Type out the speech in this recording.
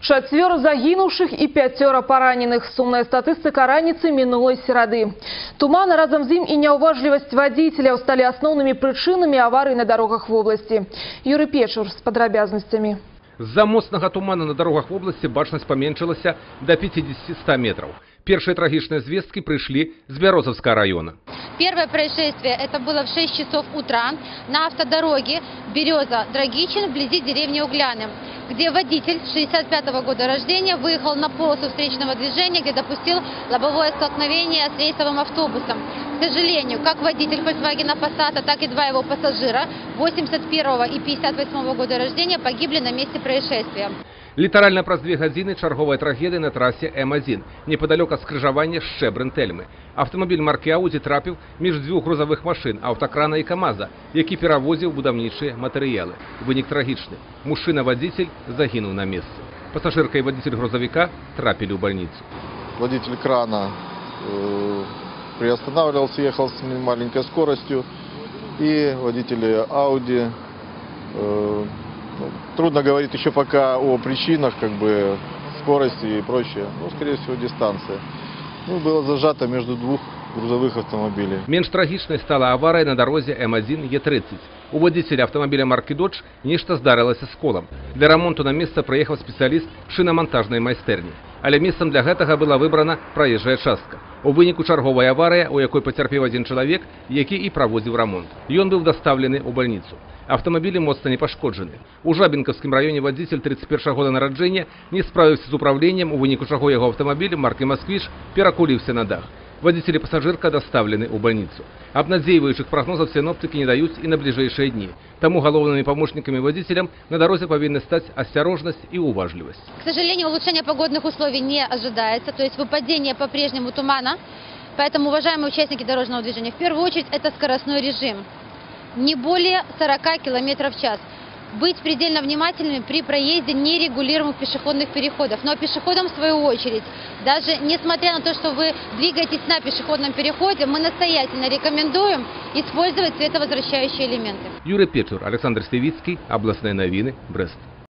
4 загинувших и 5 пораненых. Сумная статистика раніцы минулой серады. Туман, разом з ім і няўважлівасць водителя стали основными причинами аварий на дорогах в области. Юрий Печур с подробязностями. З-за моцнага тумана на дорогах в области бачнасць паменшылася до 50-100 метров. Первые трагичные звестки пришли с Березовского района. Первое происшествие это было в 6 часов утра на автодороге Береза-Драгичин вблизи деревни Угляны, где водитель 65-го года рождения выехал на полосу встречного движения, где допустил лобовое столкновение с рейсовым автобусом. К сожалению, как водитель Volkswagen Passat, так и 2 его пассажира 81-го и 58-го года рождения погибли на месте происшествия. Літаральна праз 2 гадзіны чарговая трагедыя на трасе М1, непадалёк ад скрыжавання Шчэбрын-Тэльмы. Аўтамабіль маркі Ауді трапіў між 2 грузавых машын, аўтакрана і КамАЗа, які перавозіў будаўнічыя матэрыялы. Вынік трагічны. Мужчына-водитель загінуў на месцы. Пассажирка и водитель грузовика трапили в больницу. Водитель крана приостанавливался, ехал с маленькой скоростью, и водитель Ауди. Трудно говорить еще пока о причинах, скорости и прочее. Скорее всего, дистанция. Было зажато между 2 грузовых автомобилей. Менш трагічнай стала авария на дороге М1 Е30. У водителя автомобиля марки Dodge нешта здарылася з колам. Для ремонту на место приехал специалист шиномонтажной майстэрні. Але месцам для гэтага была выбрана проезжая частка. У выніку чарговая авария, у якой потерпел один человек, які и проводил ремонт. Ён был доставлены у больницу. Автомобили моцна не пашкоджаны. У Жабінкаўскім районе водитель 31 года нараджэння не справіўся з управлением, у выніку чаго яго автомобиль марки Москвич перакуліўся на дах. Водитель и пассажирка доставлены у больницу. Обнадеивающих прогнозов синоптики не дают и на ближайшие дни. Тому головными помощниками водителям на дороге повинны стать осторожность и уважливость. К сожалению, улучшение погодных условий не ожидается, то есть выпадение по-прежнему тумана. Поэтому, уважаемые участники дорожного движения, в первую очередь это скоростной режим. Не более 40 км в час. Быть предельно внимательными при проезде нерегулируемых пешеходных переходов. Но пешеходам в свою очередь, даже несмотря на то, что вы двигаетесь на пешеходном переходе, мы настоятельно рекомендуем использовать световозвращающие элементы. Юрий Печур, Александр Стевицкий, областные новины, Брест.